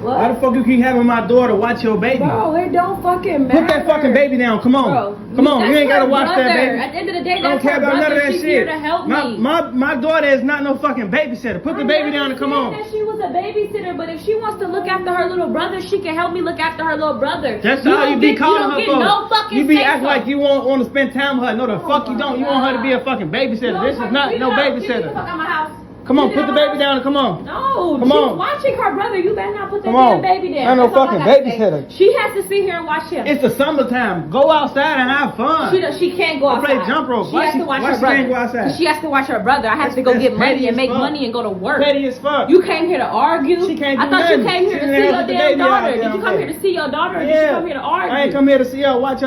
What? Why the fuck you keep having my daughter watch your baby? Bro, it don't fucking matter. Put that fucking baby down. Come on. Bro, Come on. You ain't that's gotta her watch that brother. baby. At the end of the day, I don't that's care her about none of brother. that She's shit. here to help me. My daughter is not no fucking babysitter. Put the baby down and come on. That she was a babysitter, but if she wants to look after her little brother, she can help me look after her little brother. That's all you be calling her you for. don't get no fucking You be say acting so. like you want to spend time with her. No, the fuck you don't. You want her to be a fucking babysitter. This is not no Get the fuck babysitter. out of my house. Come on, Get put out the of my baby down and come on. No, Come she's on. watching her brother. You better not put that Come on. damn baby down. Ain't no That's all I fucking gotta say. babysitter. She has to sit here and watch him. It's the summertime. Go outside and have fun. She can't go Go play outside. jump rope. She Why has she- to watch why her she brother. can't go outside? 'Cause she has to watch her brother. I have to go That's get money petty and as make fuck. money and go to work. Petty as fuck. You came here to argue. She can't I do thought you nothing. came here She to didn't see have your the damn baby out daughter. there Did you come there. here to see your daughter, or did you come here to argue? I ain't come here to see her watch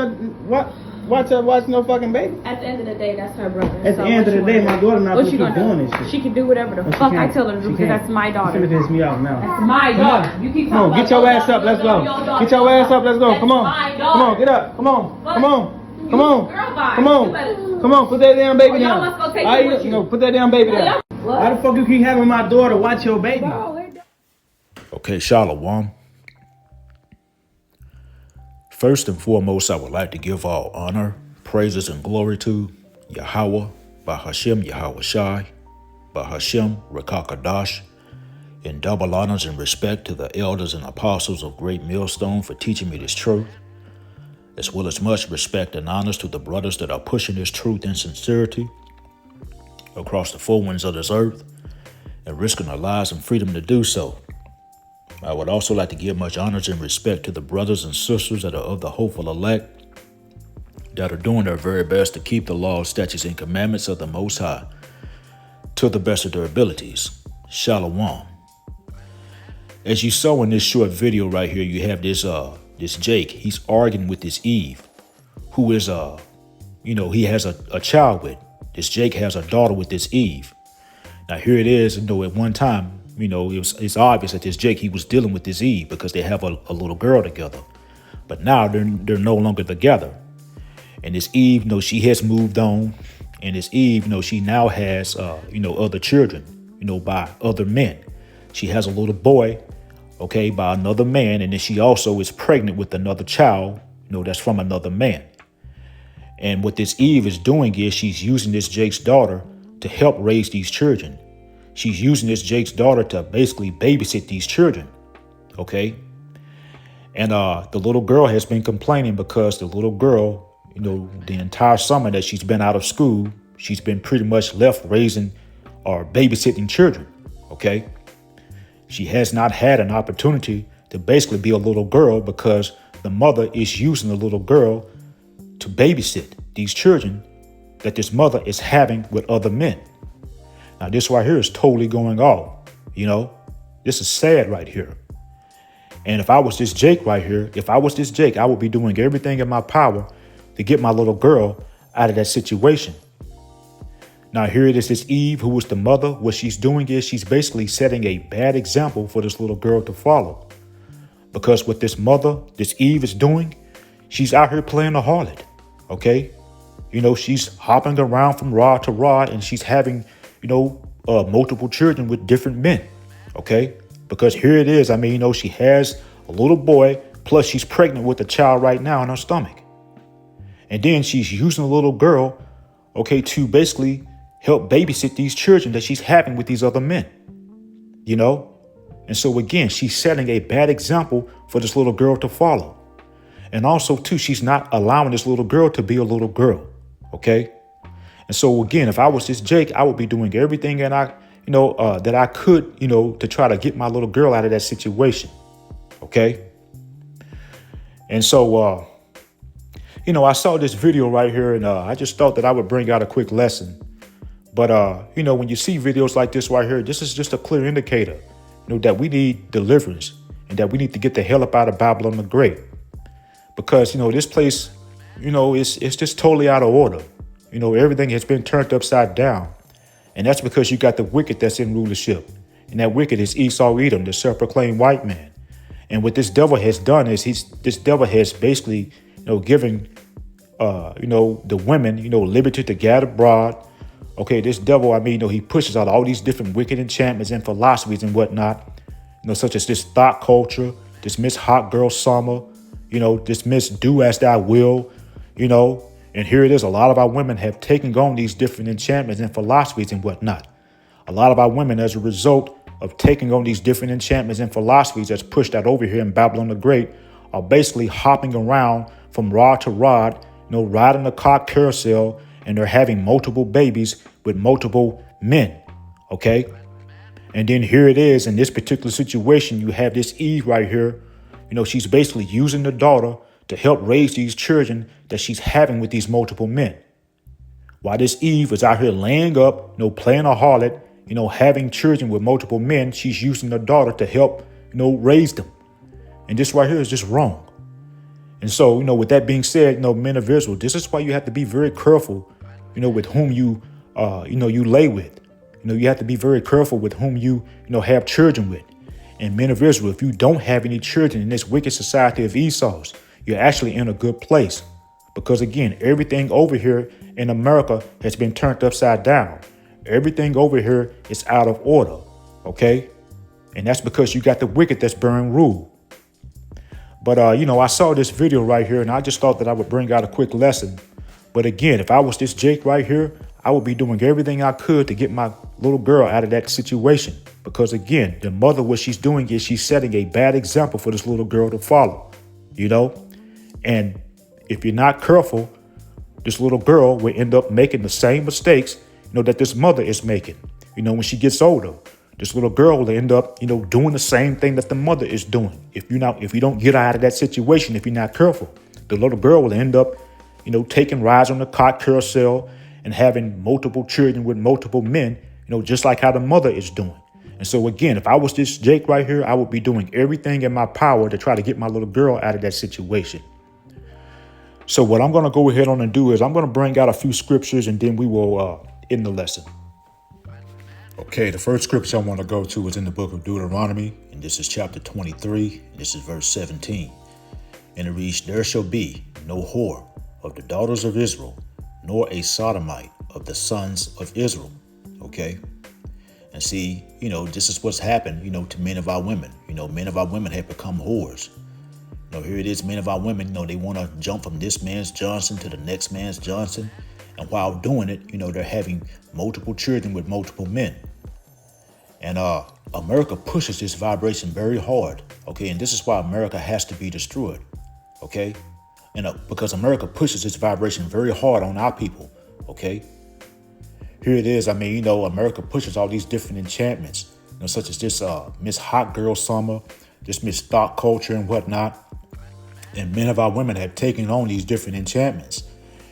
no fucking baby. At the end of the day, that's her brother. At the So end what of the you day, wanna my do? daughter not What supposed you to be gonna doing do? this shit. She can do whatever the But she fuck I can't. tell her to do She because can't. that's my She daughter. finna piss me off now. That's my Come daughter. on. You keep Come on, talking get your about ass up. Let's go. your daughter, Get your ass up. Let's go. That's Come on. my Come on, daughter. get up. Come on. What? Come on. Come on. Girl, bye. Come You on. better- Come on. Put that damn baby Oh, y'all down. must go take Why it with you. No, put that damn baby down. What? Why the fuck you keep having my daughter watch your baby? Bro, it don't- Okay, Shalom. First and foremost, I would like to give all honor, praises, and glory to Yahweh, Bahashem Yahweh Shai, Bahashem Rakakadash, and double honors and respect to the elders and apostles of Great Millstone for teaching me this truth, as well as much respect and honors to the brothers that are pushing this truth in sincerity across the four winds of this earth and risking their lives and freedom to do so. I would also like to give much honors and respect to the brothers and sisters that are of the hopeful elect that are doing their very best to keep the laws, statutes, and commandments of the Most High to the best of their abilities. Shalom. As you saw in this short video right here, you have this Jake. He's arguing with this Eve, who is he has a child with. This Jake has a daughter with this Eve. Now here it is, at one time, it's obvious that this Jake, he was dealing with this Eve because they have a little girl together. But now they're no longer together. And this Eve, she has moved on. And this Eve, she now has, other children, by other men. She has a little boy, by another man. And then she also is pregnant with another child, that's from another man. And what this Eve is doing is she's using this Jake's daughter to help raise these children. She's using this Jake's daughter to basically babysit these children. Okay. And the little girl has been complaining because the little girl, the entire summer that she's been out of school, she's been pretty much left raising or babysitting children. Okay. She has not had an opportunity to basically be a little girl because the mother is using the little girl to babysit these children that this mother is having with other men. Now, this right here is totally going off. This is sad right here. And if I was this Jake right here, I would be doing everything in my power to get my little girl out of that situation. Now, here it is, this Eve, who was the mother. What she's doing is she's basically setting a bad example for this little girl to follow. Because what this Eve is doing, she's out here playing a harlot. Okay? She's hopping around from rod to rod and she's having multiple children with different men. Okay. Because here it is. She has a little boy, plus she's pregnant with a child right now in her stomach. And then she's using a little girl, to basically help babysit these children that she's having with these other men. And so again, she's setting a bad example for this little girl to follow. And also too, she's not allowing this little girl to be a little girl. Okay. And so again, if I was this Jake, I would be doing everything that I could, to try to get my little girl out of that situation. Okay. And so, I saw this video right here and I just thought that I would bring out a quick lesson. But, when you see videos like this right here, this is just a clear indicator, that we need deliverance and that we need to get the hell up out of Babylon the Great. Because, this place, it's just totally out of order. Everything has been turned upside down. And that's because you got the wicked that's in rulership. And that wicked is Esau Edom, the self-proclaimed white man. And what this devil has done is this devil has basically, given, the women, liberty to gather abroad. Okay, this devil, he pushes out all these different wicked enchantments and philosophies and whatnot, such as this thought culture, this Miss Hot Girl Summer, this Miss Do As Thou Will, and here it is. A lot of our women have taken on these different enchantments and philosophies and whatnot. A lot of our women, as a result of taking on these different enchantments and philosophies that's pushed out over here in Babylon the Great, are basically hopping around from rod to rod, riding the cock carousel, and they're having multiple babies with multiple men. Okay. And then here it is in this particular situation. You have this Eve right here. She's basically using the daughter to help raise these children that she's having with these multiple men. While this Eve is out here laying up, playing a harlot, having children with multiple men, she's using the daughter to help, raise them. And this right here is just wrong. And so, with that being said, men of Israel, this is why you have to be very careful, with whom you lay with. You have to be very careful with whom you have children with. And men of Israel, if you don't have any children in this wicked society of Esau's, you're actually in a good place. Because again, everything over here in America has been turned upside down. Everything over here is out of order. Okay. And that's because you got the wicked that's bearing rule. But, I saw this video right here and I just thought that I would bring out a quick lesson. But again, if I was this Jake right here, I would be doing everything I could to get my little girl out of that situation. Because again, the mother, what she's doing is she's setting a bad example for this little girl to follow, And if you're not careful, this little girl will end up making the same mistakes, that this mother is making. When she gets older, this little girl will end up, doing the same thing that the mother is doing. If you don't get her out of that situation, if you're not careful, the little girl will end up, taking rides on the cock carousel and having multiple children with multiple men, just like how the mother is doing. And so again, if I was this Jake right here, I would be doing everything in my power to try to get my little girl out of that situation. So what I'm going to go ahead on and do is I'm going to bring out a few scriptures and then we will end the lesson. Okay, the first scripture I want to go to is in the book of Deuteronomy, and this is chapter 23, and this is verse 17. And it reads, "There shall be no whore of the daughters of Israel, nor a sodomite of the sons of Israel." Okay. And see, this is what's happened, to men of our women. Men of our women have become whores. Here it is, men of our women, they want to jump from this man's Johnson to the next man's Johnson. And while doing it, they're having multiple children with multiple men. And America pushes this vibration very hard. Okay. And this is why America has to be destroyed. Okay. And because America pushes this vibration very hard on our people. Okay. Here it is. America pushes all these different enchantments, such as this Miss Hot Girl Summer, this Miss Thought Culture and whatnot. And men of our women have taken on these different enchantments.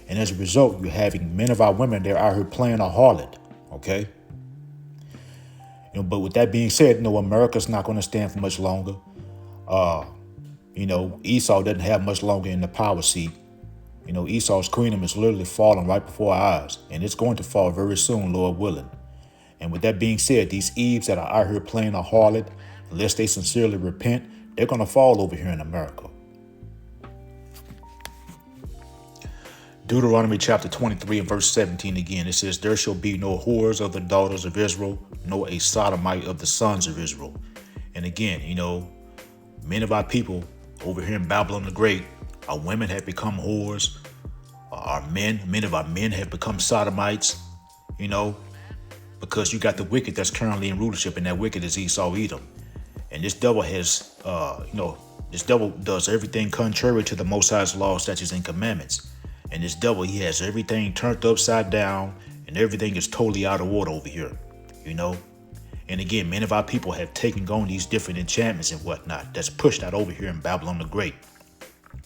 And as a result, you're having men of our women, they're out here playing a harlot. Okay. But with that being said, America's not going to stand for much longer. Esau doesn't have much longer in the power seat. Esau's kingdom is literally falling right before our eyes, and it's going to fall very soon, Lord willing. And with that being said, these Eves that are out here playing a harlot, unless they sincerely repent, they're going to fall over here in America. Deuteronomy chapter 23 and verse 17 again, it says, "There shall be no whores of the daughters of Israel, nor a sodomite of the sons of Israel." And again, men of our people over here in Babylon the Great, our women have become whores. Our men of our men have become sodomites, because you got the wicked that's currently in rulership, and that wicked is Esau Edom. And this devil has, this devil does everything contrary to the Most High's laws, statutes, and commandments. And this devil, he has everything turned upside down, and everything is totally out of order over here, And again, many of our people have taken on these different enchantments and whatnot that's pushed out over here in Babylon the Great.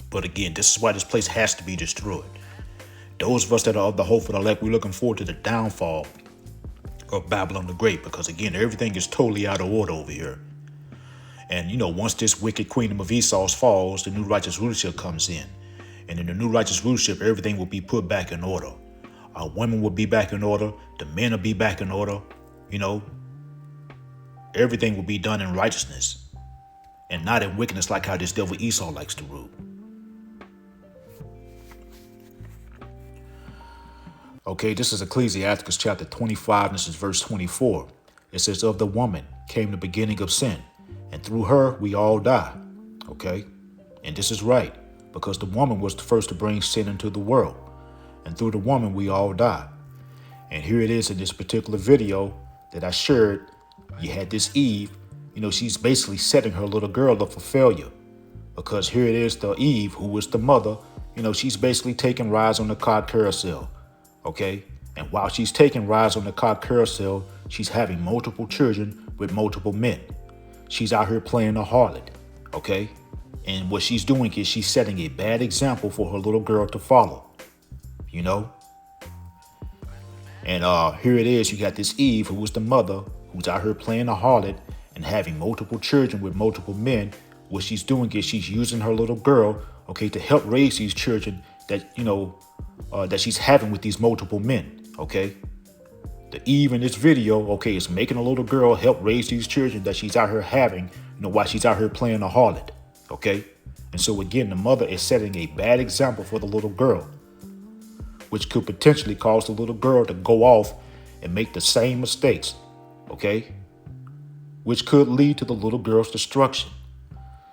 But again, this is why this place has to be destroyed. Those of us that are of the hopeful elect, we're looking forward to the downfall of Babylon the Great, because again, everything is totally out of order over here. And, once this wicked kingdom of Esau's falls, the new righteous rulership comes in. And in the new righteous rulership, everything will be put back in order. Our women will be back in order. The men will be back in order. Everything will be done in righteousness and not in wickedness like how this devil Esau likes to rule. Okay, this is Ecclesiasticus chapter 25, and this is verse 24. It says, "Of the woman came the beginning of sin, and through her we all die. Okay? And this is right, because the woman was the first to bring sin into the world, and through the woman we all die. And here it is in this particular video that I shared. You had this Eve, she's basically setting her little girl up for failure, because here it is, the Eve, who was the mother, she's basically taking rides on the cod carousel. Okay? And while she's taking rides on the cod carousel, she's having multiple children with multiple men. She's out here playing a harlot. Okay? And what she's doing is she's setting a bad example for her little girl to follow. And here it is, you got this Eve, who was the mother, who's out here playing a harlot and having multiple children with multiple men. What she's doing is she's using her little girl, okay, to help raise these children that, that she's having with these multiple men. Okay, the Eve in this video, okay, is making a little girl help raise these children that she's out here having, while she's out here playing a harlot. Okay, and so again, the mother is setting a bad example for the little girl, which could potentially cause the little girl to go off and make the same mistakes. Okay, which could lead to the little girl's destruction.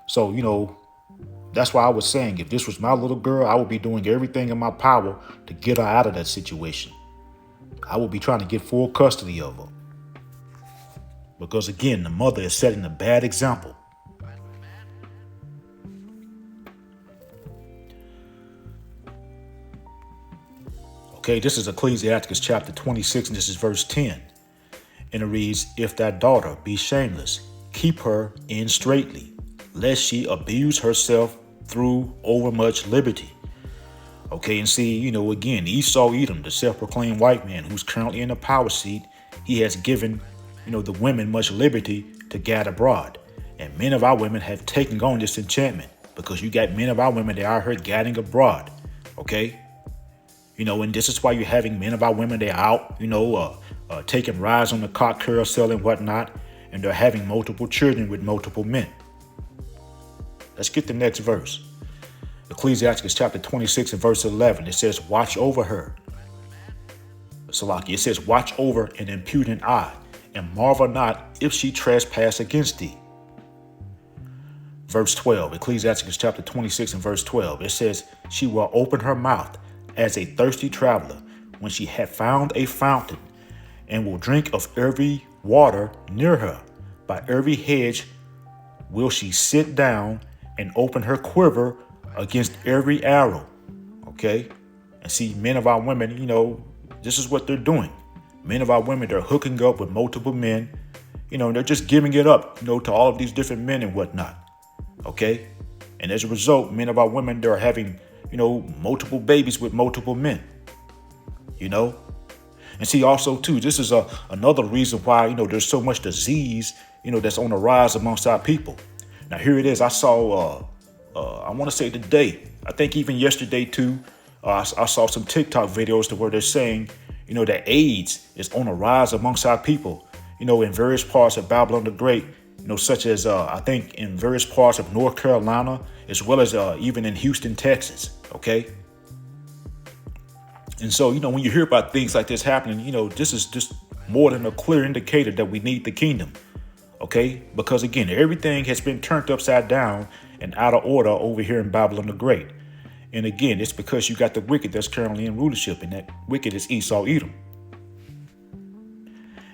So, that's why I was saying, if this was my little girl, I would be doing everything in my power to get her out of that situation. I will be trying to get full custody of her. Because again, the mother is setting a bad example. Okay, this is Ecclesiastes chapter 26, and this is verse 10. And it reads, "If thy daughter be shameless, keep her in straitly, lest she abuse herself through overmuch liberty." Okay, and see, again, Esau Edom, the self-proclaimed white man who's currently in the power seat, he has given, the women much liberty to gad abroad. And many of our women have taken on this enchantment, because you got many of our women that are out here gadding abroad. Okay? And this is why you're having many of our women, they're out, taking rides on the cod carousel and whatnot, and they're having multiple children with multiple men. Let's get the next verse. Ecclesiastes chapter 26 and verse 11. It says, "Watch over her." Salaki, it says, "Watch over an impudent eye, and marvel not if she trespass against thee." Verse 12, Ecclesiastes chapter 26 and verse 12. It says, "She will open her mouth as a thirsty traveler when she hath found a fountain, and will drink of every water near her. By every hedge will she sit down, and open her quiver against every arrow." Okay? And see, men of our women, this is what they're doing. Men of our women, they're hooking up with multiple men. They're just giving it up, to all of these different men and whatnot. Okay? And as a result, men of our women, they're having, multiple babies with multiple men. And see, also, too, this is another reason why, there's so much disease, that's on the rise amongst our people. Now, here it is. I saw, I want to say today, I think even yesterday, too, I saw some TikTok videos to where they're saying, that AIDS is on the rise amongst our people, in various parts of Babylon the Great, such as, I think, in various parts of North Carolina, as well as even in Houston, Texas. Okay. And so, when you hear about things like this happening, this is just more than a clear indicator that we need the kingdom. Okay, because again, everything has been turned upside down and out of order over here in Babylon the Great. And again, it's because you got the wicked that's currently in rulership, and that wicked is Esau Edom.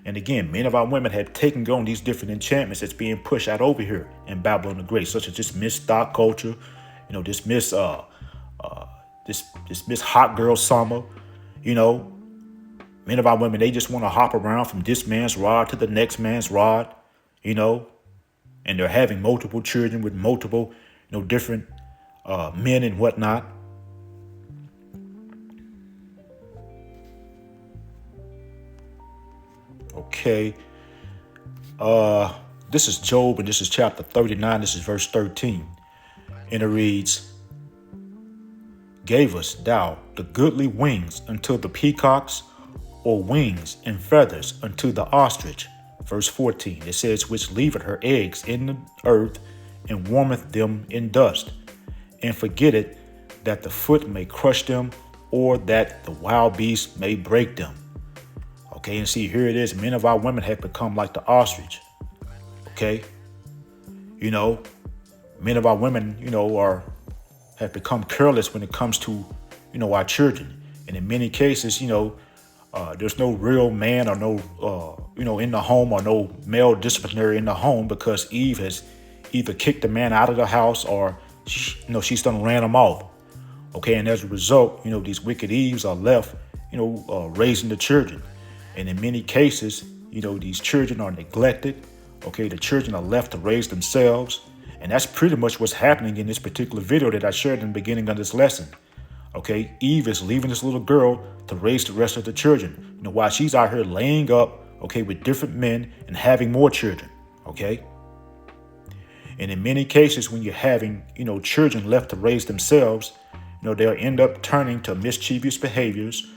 And again, many of our women have taken on these different enchantments that's being pushed out over here in Babylon the Great, such as this Miss Stock culture, this Miss this Miss Hot Girl Summer. Many of our women, they just want to hop around from this man's rod to the next man's rod. And they're having multiple children with multiple, different men and whatnot. Okay. This is Job, and this is chapter 39. This is verse 13. And it reads, "Gavest thou the goodly wings unto the peacocks, or wings and feathers unto the ostrich?" Verse 14, it says, "Which leaveth her eggs in the earth, and warmeth them in dust, and forgetteth that the foot may crush them, or that the wild beast may break them." Okay, and see, here it is. Many of our women have become like the ostrich. Okay, You know, many of our women, have become careless when it comes to, our children. And in many cases, there's no real man or no, in the home, or no male disciplinary in the home, because Eve has either kicked the man out of the house, or she's done ran him off. Okay, and as a result, these wicked Eves are left, raising the children. And in many cases, these children are neglected. Okay, the children are left to raise themselves. And that's pretty much what's happening in this particular video that I shared in the beginning of this lesson. Okay, Eve is leaving this little girl to raise the rest of the children. While she's out here laying up, okay, with different men and having more children. Okay. And in many cases, when you're having, children left to raise themselves, they'll end up turning to mischievous behaviors,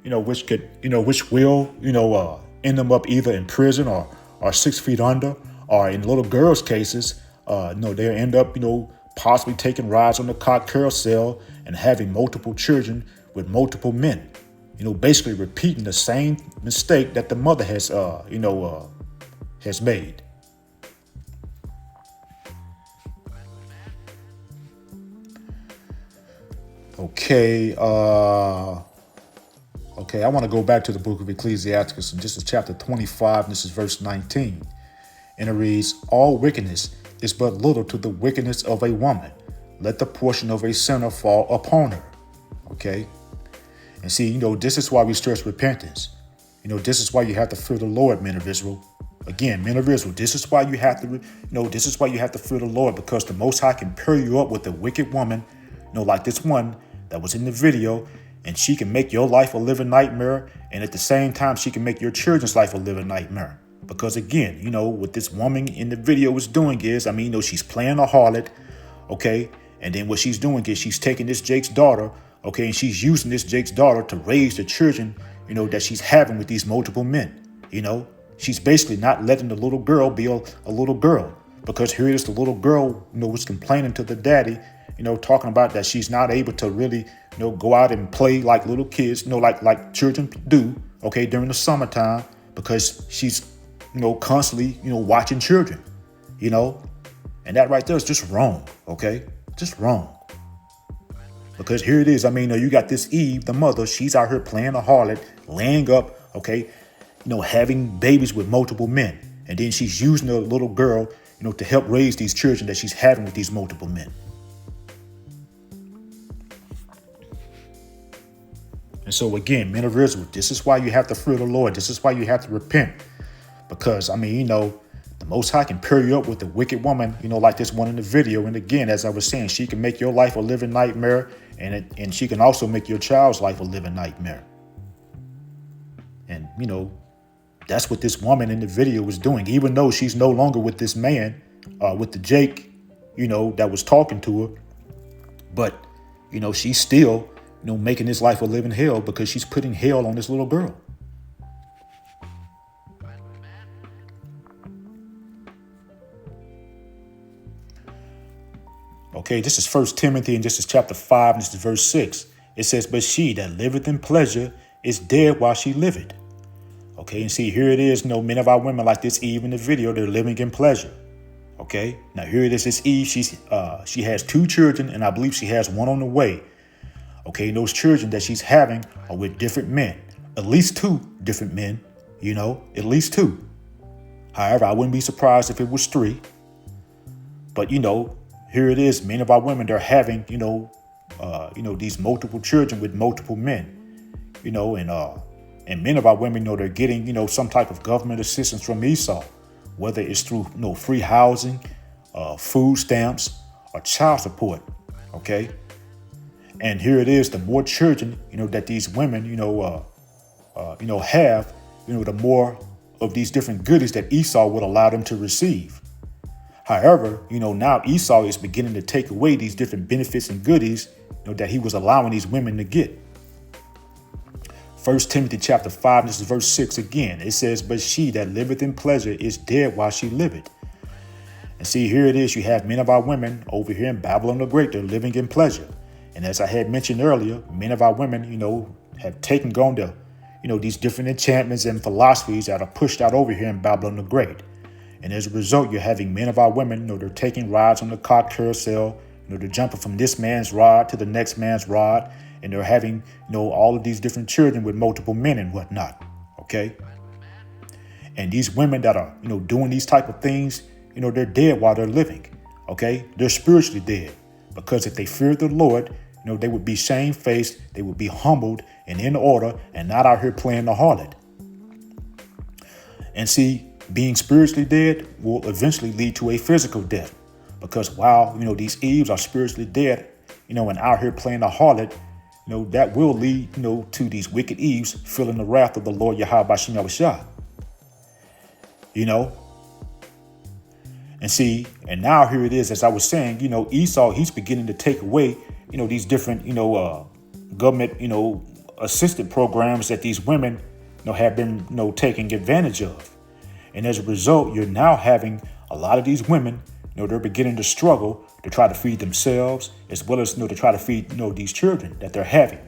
which will, end them up either in prison or 6 feet under, or in little girls' cases, they'll end up, possibly taking rides on the car carousel and having multiple children with multiple men, basically repeating the same mistake that the mother has made. Okay, I want to go back to the book of Ecclesiastes, and this is chapter 25, and this is verse 19. And it reads, all wickedness is but little to the wickedness of a woman. Let the portion of a sinner fall upon her. Okay? And see, this is why we stress repentance. This is why you have to fear the Lord, men of Israel. Again, men of Israel, this is why you have to, this is why you have to fear the Lord, because the Most High can pair you up with a wicked woman, like this one that was in the video, and she can make your life a living nightmare, and at the same time, she can make your children's life a living nightmare. Because again, what this woman in the video is doing is, she's playing a harlot, okay? And then what she's doing is she's taking this Jake's daughter, okay, and she's using this Jake's daughter to raise the children, that she's having with these multiple men, She's basically not letting the little girl be a little girl, because here it is, the little girl, was complaining to the daddy, talking about that she's not able to really, go out and play like little kids, like children do, okay, during the summertime, because she's, constantly, watching children, and that right there is just wrong, okay, just wrong. Because here it is, you got this Eve, the mother, she's out here playing a harlot, laying up, okay, having babies with multiple men, and then she's using the little girl, to help raise these children that she's having with these multiple men. And so again, men of Israel, this is why you have to fear the Lord. This is why you have to repent. Because, the Most High can pair you up with a wicked woman, like this one in the video. And again, as I was saying, she can make your life a living nightmare, and she can also make your child's life a living nightmare. And, that's what this woman in the video was doing, even though she's no longer with this man, with the Jake, that was talking to her. But, she's still, making his life a living hell, because she's putting hell on this little girl. Okay, this is 1 Timothy, and this is chapter 5, and this is verse 6. It says, but she that liveth in pleasure is dead while she liveth. Okay, and see, here it is, men of our women like this Eve in the video, they're living in pleasure. Okay, now here it is, this Eve, she has 2 children, and I believe she has one on the way. Okay, and those children that she's having are with different men, at least 2 different men, at least 2. However, I wouldn't be surprised if it was 3. But, here it is, men of our women, they're having, these multiple children with multiple men, and men of our women, they're getting, some type of government assistance from Esau, whether it's through, free housing, food stamps, or child support. Okay. And here it is, the more children, that these women, have, the more of these different goodies that Esau would allow them to receive. However, now Esau is beginning to take away these different benefits and goodies, that he was allowing these women to get. 1 Timothy chapter 5, this is verse 6 again. It says, but she that liveth in pleasure is dead while she liveth. And see, here it is. You have men of our women over here in Babylon the Great. They're living in pleasure. And as I had mentioned earlier, men of our women, have taken on the, these different enchantments and philosophies that are pushed out over here in Babylon the Great. And as a result, you're having men of our women, they're taking rides on the car carousel, they're jumping from this man's rod to the next man's rod, and they're having, all of these different children with multiple men and whatnot, okay? And these women that are, doing these type of things, they're dead while they're living, okay? They're spiritually dead, because if they feared the Lord, they would be shamefaced, they would be humbled and in order, and not out here playing the harlot. And see, being spiritually dead will eventually lead to a physical death, because while, these Eves are spiritually dead, and out here playing the harlot, that will lead, to these wicked Eves feeling the wrath of the Lord Yahweh Bashim Yahushua. And see, and now here it is, as I was saying, Esau, he's beginning to take away, these different, government, assisted programs that these women, have been, taking advantage of. And as a result, you're now having a lot of these women, they're beginning to struggle to try to feed themselves, as well as, to try to feed, these children that they're having.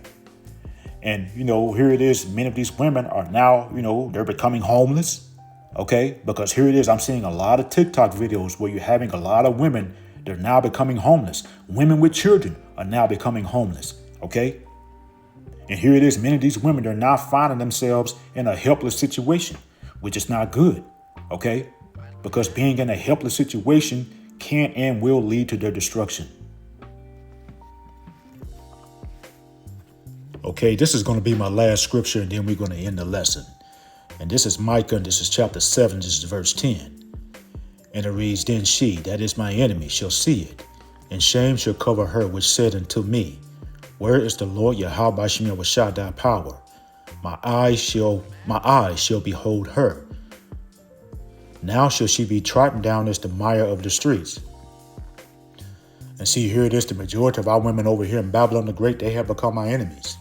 And, here it is, many of these women are now, they're becoming homeless. Okay, because here it is, I'm seeing a lot of TikTok videos where you're having a lot of women, they're now becoming homeless. Women with children are now becoming homeless. Okay. And here it is, many of these women, they're now finding themselves in a helpless situation, which is not good. Okay. Because being in a helpless situation can and will lead to their destruction. Okay, this is going to be my last scripture, and then we're going to end the lesson. And this is Micah, and this is chapter 7, this is verse 10. And it reads, Then she, that is my enemy, shall see it, and shame shall cover her which said unto me, Where is the Lord Yahweh Bashim Yahushua thy power? My eyes shall behold her. Now shall she be trodden down as the mire of the streets. And see, here it is, the majority of our women over here in Babylon the Great, they have become our enemies.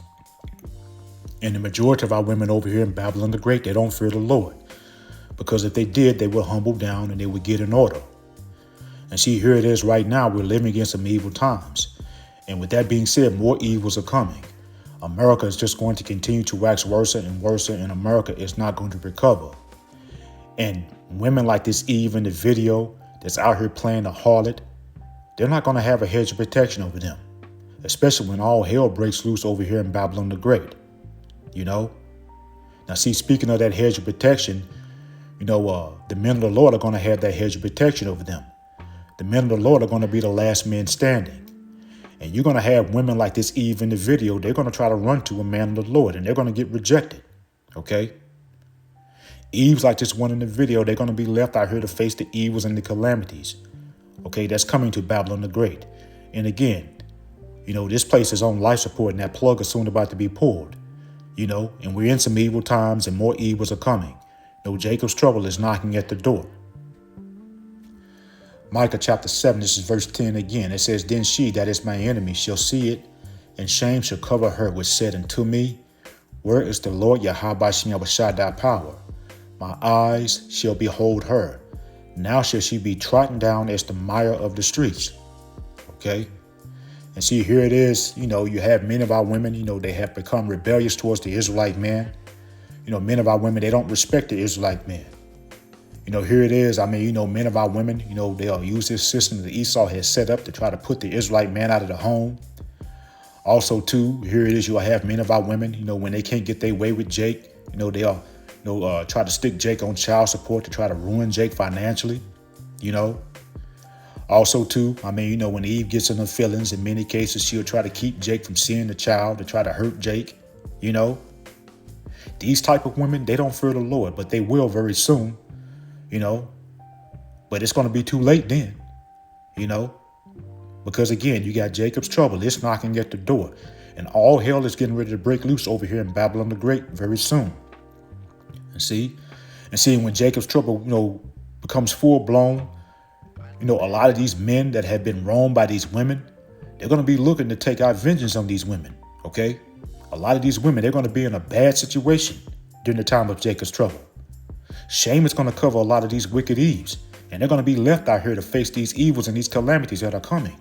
And the majority of our women over here in Babylon the Great, they don't fear the Lord. Because if they did, they would humble down and they would get in order. And see, here it is right now, we're living in some evil times. And with that being said, more evils are coming. America is just going to continue to wax worse and worse, and America is not going to recover. And women like this Eve in the video that's out here playing the harlot, they're not going to have a hedge of protection over them, especially when all hell breaks loose over here in Babylon the Great. Now see, speaking of that hedge of protection, the men of the Lord are going to have that hedge of protection over them. The men of the Lord are going to be the last men standing. And you're going to have women like this Eve in the video. They're going to try to run to a man of the Lord, and they're going to get rejected. Okay. Eves like this one in the video, they're going to be left out here to face the evils and the calamities. Okay. That's coming to Babylon the Great. And again, this place is on life support, and that plug is soon about to be pulled. And we're in some evil times, and more evils are coming. Jacob's trouble is knocking at the door. Micah chapter 7, this is verse 10 again. It says, Then she, that is my enemy, shall see it, and shame shall cover her which said unto me, Where is the Lord Yahweh Bashim Yahushua thy power? My eyes shall behold her. Now shall she be trodden down as the mire of the streets. Okay. And see, here it is, you have many of our women, they have become rebellious towards the Israelite man. Men of our women, they don't respect the Israelite man. Here it is. Men of our women, they'll use this system that Esau has set up to try to put the Israelite man out of the home. Also, too, here it is. You'll have men of our women, when they can't get their way with Jake, they'll try to stick Jake on child support to try to ruin Jake financially, Also, too, when Eve gets in her feelings, in many cases, she'll try to keep Jake from seeing the child, to try to hurt Jake, These type of women, they don't fear the Lord, but they will very soon, But it's going to be too late then, Because, again, you got Jacob's trouble. It's knocking at the door. And all hell is getting ready to break loose over here in Babylon the Great very soon. And see, when Jacob's trouble, becomes full blown, a lot of these men that have been wronged by these women, they're going to be looking to take out vengeance on these women. Okay. A lot of these women, they're going to be in a bad situation during the time of Jacob's trouble. Shame is going to cover a lot of these wicked Eves, and they're going to be left out here to face these evils and these calamities that are coming.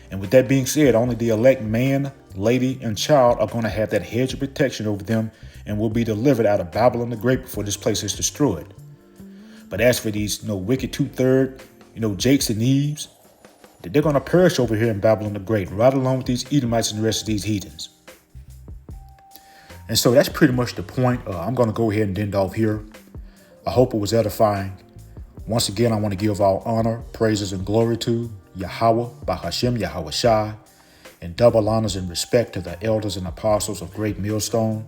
And with that being said, only the elect man, lady, and child are going to have that hedge of protection over them and will be delivered out of Babylon the Great before this place is destroyed. But as for these, wicked 2/3, Jakes and Eves, they're going to perish over here in Babylon the Great, right along with these Edomites and the rest of these heathens. And so that's pretty much the point. I'm going to go ahead and end off here. I hope it was edifying. Once again, I want to give all honor, praises, and glory to Yahweh, Bahashem, Yahweh Shai, and double honors and respect to the elders and apostles of Great Millstone,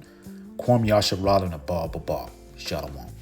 Kwam Yasharal and Abba Baba. Shalom.